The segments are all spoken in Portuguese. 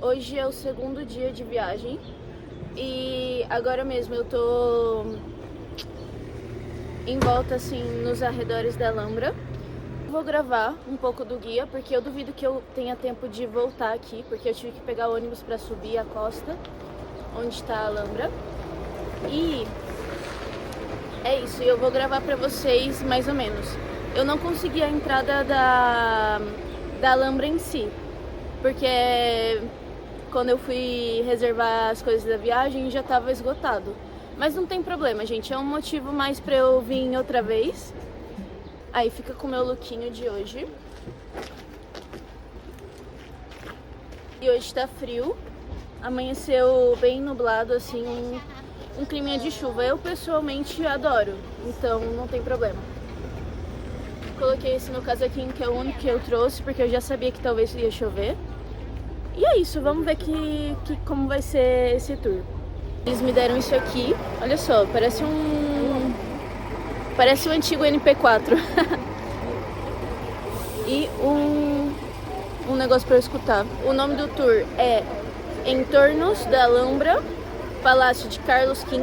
Hoje é o segundo dia de viagem e agora mesmo eu tô em volta assim nos arredores da Alhambra. Vou gravar um pouco do guia porque eu duvido que eu tenha tempo de voltar aqui, porque eu tive que pegar o ônibus para subir a costa onde está a Alhambra. E é isso, eu vou gravar para vocês mais ou menos. Eu não consegui a entrada da Alhambra em si, porque quando eu fui reservar as coisas da viagem já estava esgotado. Mas não tem problema, gente, é um motivo mais pra eu vir outra vez. Aí fica com o meu lookinho de hoje. E hoje tá frio, amanheceu bem nublado, assim, um climinha de chuva. Eu pessoalmente adoro, então não tem problema. Coloquei esse meu casaquinho, que é o único que eu trouxe, porque eu já sabia que talvez ia chover. E é isso, vamos ver como vai ser esse tour. Eles me deram isso aqui, olha só, parece o antigo NP4. E um negócio pra eu escutar. O nome do tour é Entornos da Alhambra, Palácio de Carlos V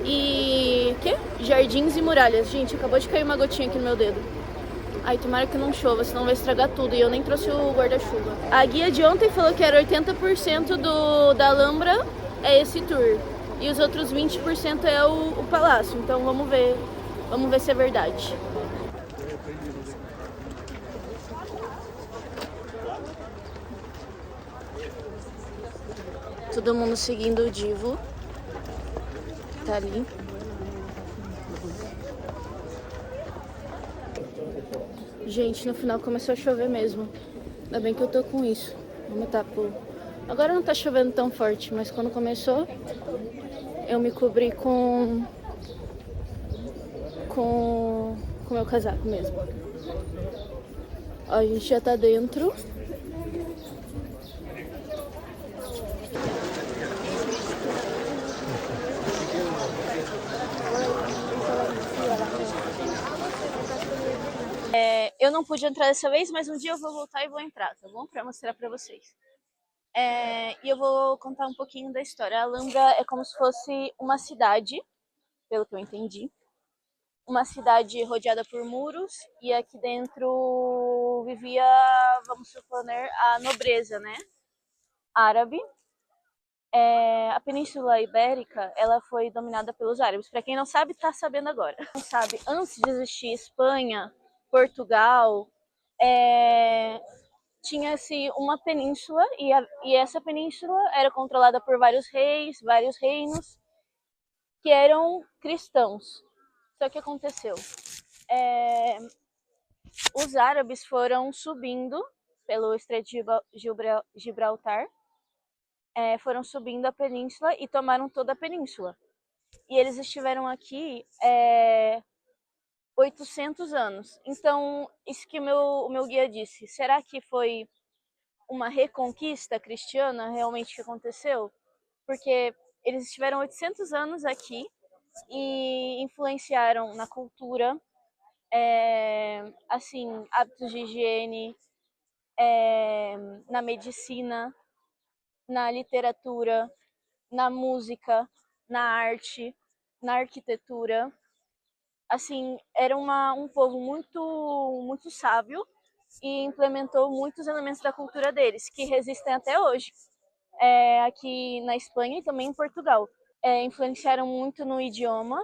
e Jardins e Muralhas. Gente, acabou de cair uma gotinha aqui no meu dedo. Ai, tomara que não chova, senão vai estragar tudo. E eu nem trouxe o guarda-chuva. A guia de ontem falou que era 80% da Alhambra é esse tour. E os outros 20% é o palácio. Então vamos ver se é verdade. Todo mundo seguindo o Divo. Tá ali. Gente, no final começou a chover mesmo. Ainda bem que eu tô com isso. Vamos tapar. Agora não tá chovendo tão forte, mas quando começou, eu me cobri com meu casaco mesmo. Ó, a gente já tá dentro. Eu não pude entrar dessa vez, mas um dia eu vou voltar e vou entrar, tá bom? Pra mostrar pra vocês. E eu vou contar um pouquinho da história. A Alhambra é como se fosse uma cidade, pelo que eu entendi. Uma cidade rodeada por muros, e aqui dentro vivia, vamos suponer, a nobreza, né? Árabe. A Península Ibérica, ela foi dominada pelos árabes. Para quem não sabe, tá sabendo agora. Não sabe, antes de existir Espanha, Portugal, tinha-se uma península e essa península era controlada por vários reis, vários reinos que eram cristãos. Só que aconteceu, os árabes foram subindo pelo Estreito de Gibraltar, foram subindo a península e tomaram toda a península. E eles estiveram aqui 800 anos. Então, isso que o meu guia disse. Será que foi uma reconquista cristiana realmente que aconteceu? Porque eles estiveram 800 anos aqui e influenciaram na cultura, assim, hábitos de higiene, na medicina, na literatura, na música, na arte, na arquitetura. Assim, era um povo muito sábio e implementou muitos elementos da cultura deles, que resistem até hoje, aqui na Espanha e também em Portugal. Influenciaram muito no idioma.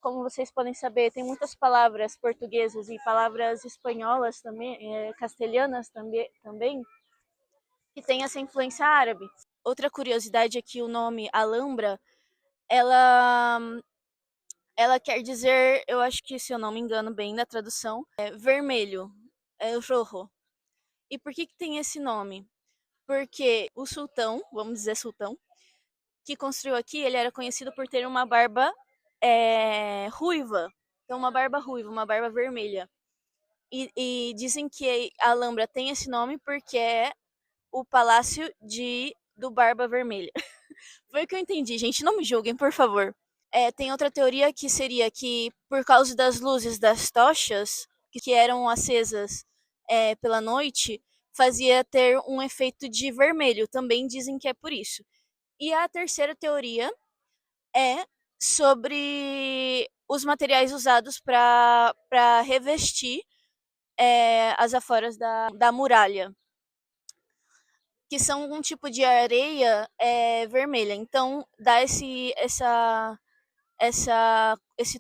Como vocês podem saber, tem muitas palavras portuguesas e palavras espanholas também, castelhanas também, que tem essa influência árabe. Outra curiosidade é que o nome Alhambra, ela quer dizer, eu acho que se eu não me engano bem na tradução, é vermelho, é rojo. E por que tem esse nome? Porque o sultão, vamos dizer sultão, que construiu aqui, ele era conhecido por ter uma barba ruiva. Então, uma barba ruiva, uma barba vermelha. E dizem que a Alhambra tem esse nome porque é o palácio do Barba Vermelha. Foi o que eu entendi, gente. Não me julguem, por favor. Tem outra teoria que seria que, por causa das luzes das tochas, que eram acesas pela noite, fazia ter um efeito de vermelho. Também dizem que é por isso. E a terceira teoria é sobre os materiais usados para revestir as aforas da muralha, que são um tipo de areia vermelha. Então dá esse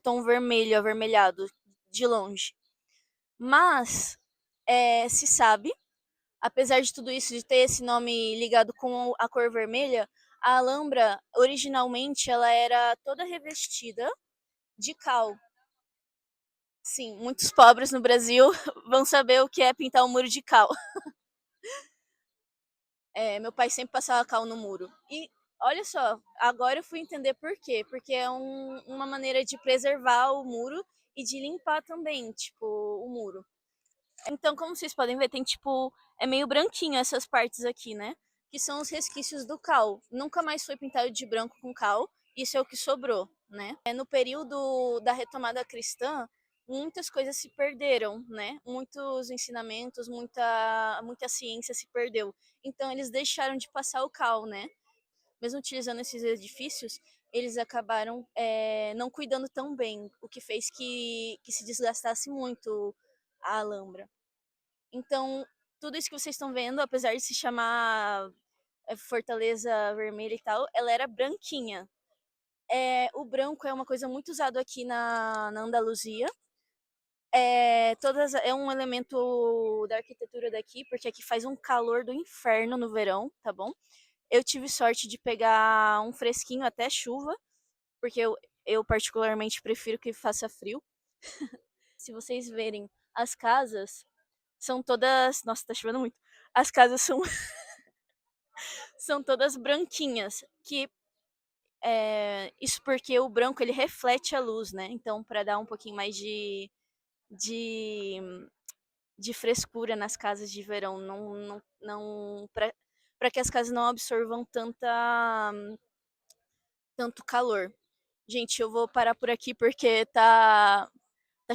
tom vermelho, avermelhado, de longe. Mas se sabe, apesar de tudo isso, de ter esse nome ligado com a cor vermelha, a Alhambra, originalmente, ela era toda revestida de cal. Sim, muitos pobres no Brasil vão saber o que é pintar um muro de cal. Meu pai sempre passava cal no muro. E olha só, agora eu fui entender por quê. Porque é uma maneira de preservar o muro e de limpar também, tipo, o muro. Então, como vocês podem ver, tem tipo, é meio branquinho essas partes aqui, né? Que são os resquícios do cal. Nunca mais foi pintado de branco com cal, isso é o que sobrou, né? No período da retomada cristã, muitas coisas se perderam, né? Muitos ensinamentos, muita ciência se perdeu. Então, eles deixaram de passar o cal, né? Mesmo utilizando esses edifícios, eles acabaram não cuidando tão bem, o que fez que se desgastasse muito a Alhambra. Então, tudo isso que vocês estão vendo, apesar de se chamar Fortaleza Vermelha e tal, ela era branquinha. O branco é uma coisa muito usado aqui na Andaluzia. É um elemento da arquitetura daqui, porque aqui faz um calor do inferno no verão, tá bom? Eu tive sorte de pegar um fresquinho até chuva, porque eu particularmente prefiro que faça frio. Se vocês verem as casas, são todas. Nossa, tá chovendo muito. As casas são todas branquinhas, que isso porque o branco ele reflete a luz, né? Então, para dar um pouquinho mais de, de frescura nas casas de verão, não para que as casas não absorvam tanto calor. Gente, eu vou parar por aqui porque tá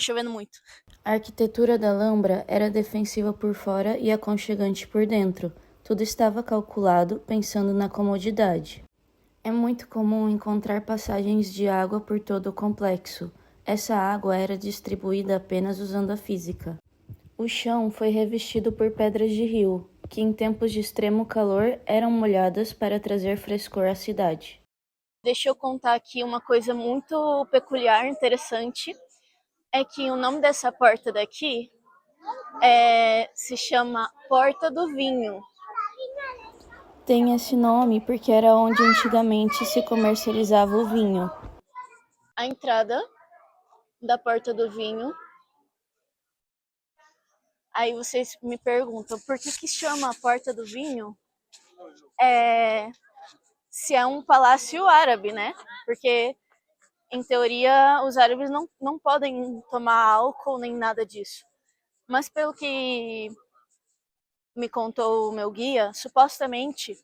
chovendo muito. A arquitetura da Alhambra era defensiva por fora e aconchegante por dentro. Tudo estava calculado pensando na comodidade. É muito comum encontrar passagens de água por todo o complexo. Essa água era distribuída apenas usando a física. O chão foi revestido por pedras de rio, que em tempos de extremo calor eram molhadas para trazer frescor à cidade. Deixa eu contar aqui uma coisa muito peculiar, interessante. É que o nome dessa porta daqui se chama Porta do Vinho. Tem esse nome porque era onde antigamente se comercializava o vinho. A entrada da Porta do Vinho. Aí vocês me perguntam, por que chama Porta do Vinho? Se é um palácio árabe, né? Porque, em teoria, os árabes não podem tomar álcool nem nada disso. Mas pelo que me contou o meu guia, supostamente,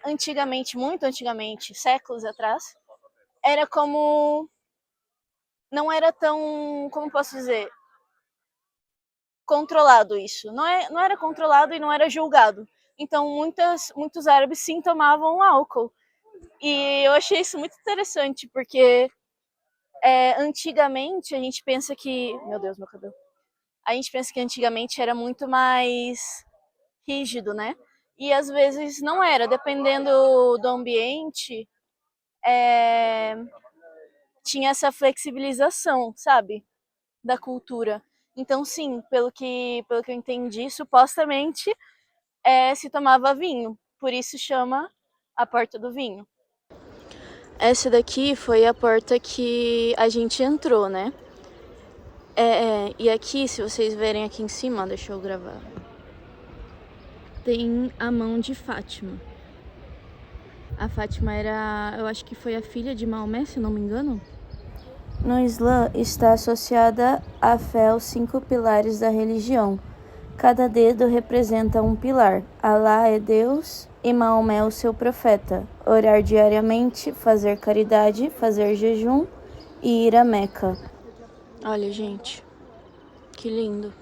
antigamente, muito antigamente, séculos atrás, era como... Não era tão, como posso dizer, controlado isso. Não era controlado e não era julgado. Então, muitos árabes sim tomavam álcool. E eu achei isso muito interessante, porque antigamente a gente pensa que... Meu Deus, meu cabelo. A gente pensa que antigamente era muito mais rígido, né? E às vezes não era, dependendo do ambiente, tinha essa flexibilização, sabe? Da cultura. Então, sim, pelo que eu entendi, supostamente se tomava vinho. Por isso chama a Porta do Vinho. Essa daqui foi a porta que a gente entrou, né? E aqui, se vocês verem aqui em cima, deixa eu gravar. Tem a mão de Fátima. A Fátima eu acho que foi a filha de Maomé, se não me engano. No Islã está associada à fé aos 5 pilares da religião. Cada dedo representa um pilar. Alá é Deus e Maomé o seu profeta. Orar diariamente, fazer caridade, fazer jejum e ir a Meca. Olha, gente, que lindo.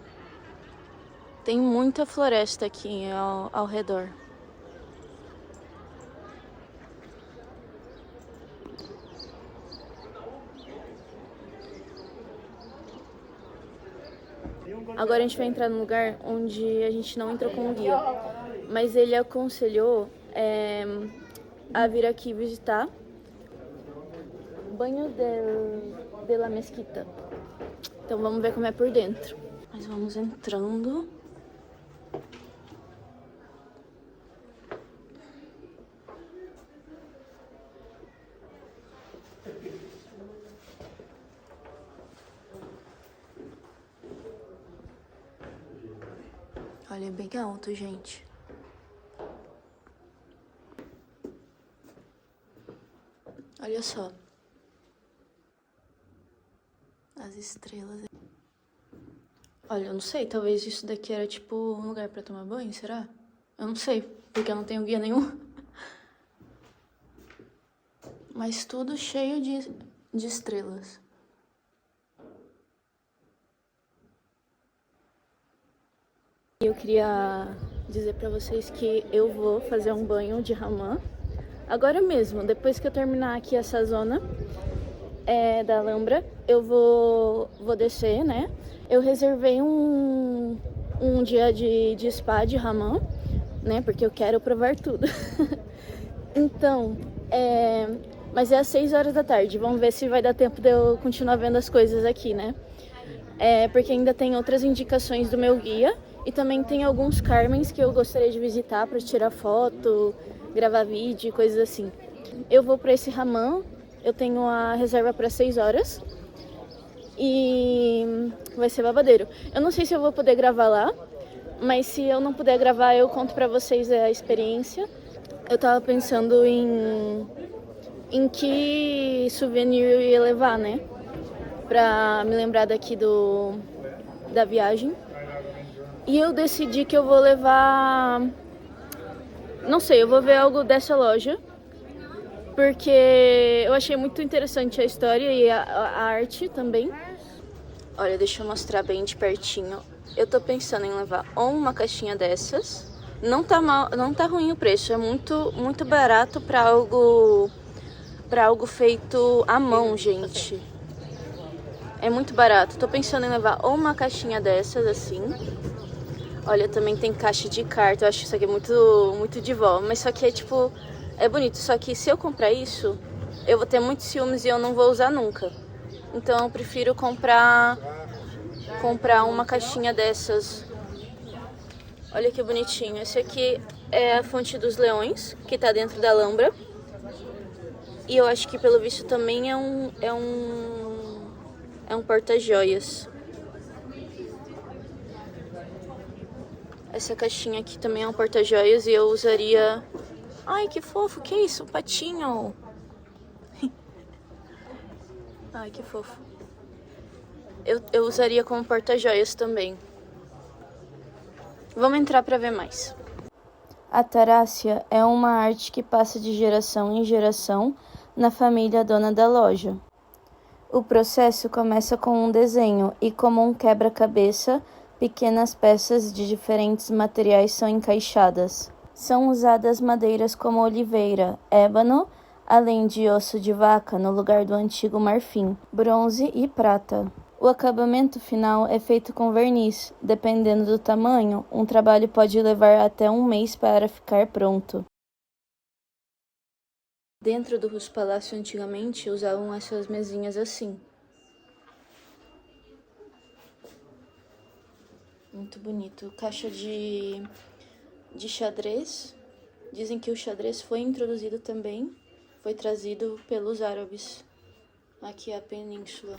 Tem muita floresta aqui ao redor. Agora a gente vai entrar num lugar onde a gente não entrou com um guia, mas ele aconselhou a vir aqui visitar Banho de la Mesquita. Então vamos ver como é por dentro. Nós vamos entrando. Olha, é bem alto, gente. Olha só. As estrelas. Olha, eu não sei, talvez isso daqui era tipo um lugar pra tomar banho, será? Eu não sei, porque eu não tenho guia nenhum. Mas tudo cheio de estrelas. Eu queria dizer pra vocês que eu vou fazer um banho de hammam agora mesmo, depois que eu terminar aqui essa zona da Alhambra, eu vou descer, né? Eu reservei um dia de spa de hammam, né? Porque eu quero provar tudo. Então, mas é às 6 horas da tarde. Vamos ver se vai dar tempo de eu continuar vendo as coisas aqui, né? Porque ainda tem outras indicações do meu guia. E também tem alguns Carmens que eu gostaria de visitar para tirar foto, gravar vídeo, coisas assim. Eu vou para esse hammam, eu tenho a reserva para 6 horas. E vai ser babadeiro. Eu não sei se eu vou poder gravar lá, mas se eu não puder gravar, eu conto pra vocês a experiência. Eu tava pensando em que souvenir eu ia levar, né? Pra me lembrar daqui da viagem. E eu decidi que eu vou levar... Não sei, eu vou ver algo dessa loja. Porque eu achei muito interessante a história e a arte também. Olha, deixa eu mostrar bem de pertinho. Eu tô pensando em levar ou uma caixinha dessas. Não tá mal, não tá ruim o preço, é muito barato pra algo feito à mão, gente. É muito barato. Tô pensando em levar ou uma caixinha dessas assim. Olha, também tem caixa de carta. Eu acho isso aqui muito de vó, mas só que é tipo, é bonito, só que se eu comprar isso, eu vou ter muitos ciúmes e eu não vou usar nunca. Então eu prefiro comprar uma caixinha dessas. Olha que bonitinho. Esse aqui é a Fonte dos Leões, que tá dentro da Alhambra. E eu acho que pelo visto também é um porta-joias. Essa caixinha aqui também é um porta-joias e eu usaria... Ai, que fofo, que isso? Um patinho. Ai, que fofo. Eu usaria como porta-joias também. Vamos entrar para ver mais. A tarácia é uma arte que passa de geração em geração na família dona da loja. O processo começa com um desenho e, como um quebra-cabeça, pequenas peças de diferentes materiais são encaixadas. São usadas madeiras como oliveira, ébano, além de osso de vaca no lugar do antigo marfim, bronze e prata. O acabamento final é feito com verniz. Dependendo do tamanho, um trabalho pode levar até um mês para ficar pronto. Dentro dos palácios antigamente usavam essas mesinhas assim. Muito bonito. Caixa de xadrez. Dizem que o xadrez foi introduzido também, foi trazido pelos árabes aqui à península.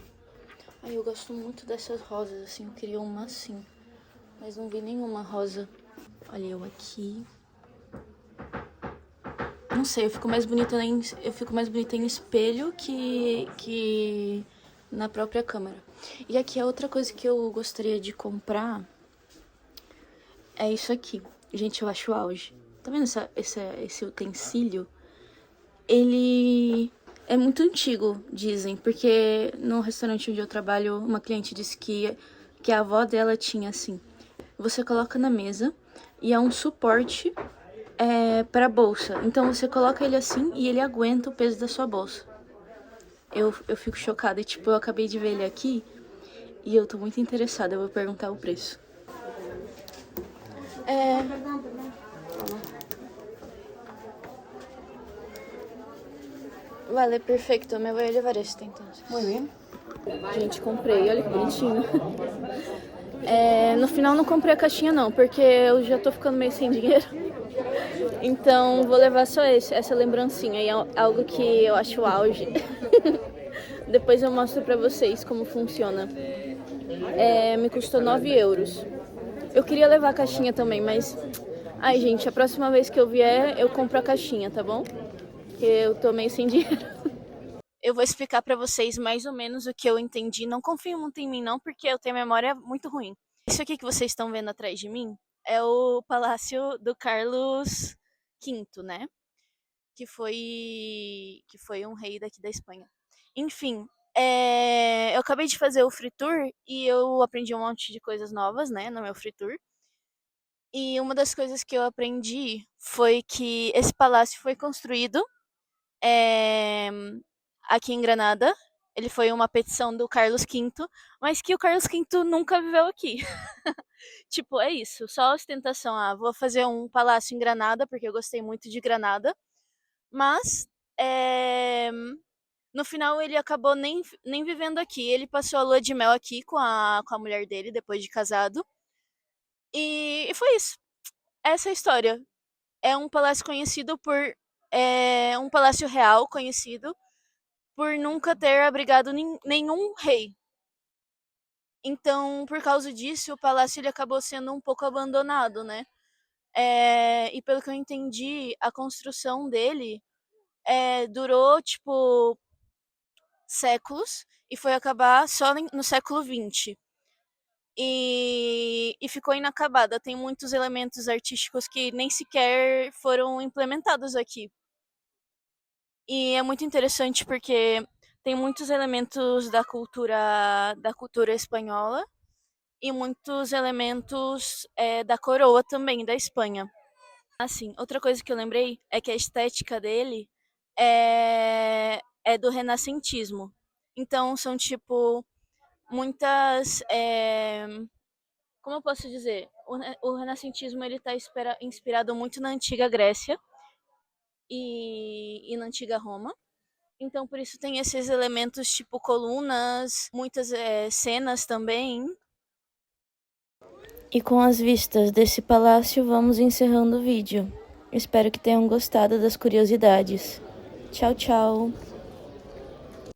Ai, eu gosto muito dessas rosas, assim, eu queria uma assim, mas não vi nenhuma rosa. Olha eu aqui. Não sei, eu fico mais bonita em espelho que na própria câmera. E aqui a outra coisa que eu gostaria de comprar é isso aqui. Gente, eu acho auge. Tá vendo esse utensílio? Ele é muito antigo, dizem, porque no restaurante onde eu trabalho, uma cliente disse que a avó dela tinha assim. você coloca na mesa e é um suporte para bolsa. Então você coloca ele assim e ele aguenta o peso da sua bolsa. Eu fico chocada e tipo, eu acabei de ver ele aqui e eu tô muito interessada, eu vou perguntar o preço. Vale, perfeito, me voy a llevar este entonces. Muy bien. Gente, comprei, olha que bonitinho. No final não comprei a caixinha não, porque eu já tô ficando meio sem dinheiro. Então vou levar só essa lembrancinha, e é algo que eu acho auge. Depois eu mostro pra vocês como funciona. Me custou 9 euros. Eu queria levar a caixinha também, mas... Ai, gente, a próxima vez que eu vier, eu compro a caixinha, tá bom? Porque eu tô meio sem dinheiro. Eu vou explicar pra vocês mais ou menos o que eu entendi. Não confio muito em mim não, porque eu tenho memória muito ruim. Isso aqui que vocês estão vendo atrás de mim é o Palácio do Carlos V, né? Que foi um rei daqui da Espanha. Enfim, eu acabei de fazer o Free Tour e eu aprendi um monte de coisas novas, né, no meu Free Tour. E uma das coisas que eu aprendi foi que esse palácio foi construído é, aqui em Granada. Ele foi uma petição do Carlos V, mas que o Carlos V nunca viveu aqui. Tipo, é isso, só ostentação. Ah, vou fazer um palácio em Granada, porque eu gostei muito de Granada. Mas, no final, ele acabou nem vivendo aqui. Ele passou a lua de mel aqui com a mulher dele, depois de casado. E foi isso. Essa é a história. É um palácio conhecido por. É um palácio real conhecido por nunca ter abrigado nenhum rei. Então, por causa disso, o palácio ele acabou sendo um pouco abandonado, né? E pelo que eu entendi, a construção dele durou, tipo, séculos e foi acabar só no século XX. E ficou inacabada. Tem muitos elementos artísticos que nem sequer foram implementados aqui. E é muito interessante porque tem muitos elementos da cultura espanhola e muitos elementos da coroa também da Espanha. Assim, outra coisa que eu lembrei é que a estética dele é do renascentismo. Então são tipo muitas, como eu posso dizer, o renascentismo ele está inspirado muito na antiga Grécia e na antiga Roma. Então por isso tem esses elementos tipo colunas, muitas cenas também. E com as vistas desse palácio, vamos encerrando o vídeo. Espero que tenham gostado das curiosidades. Tchau, tchau!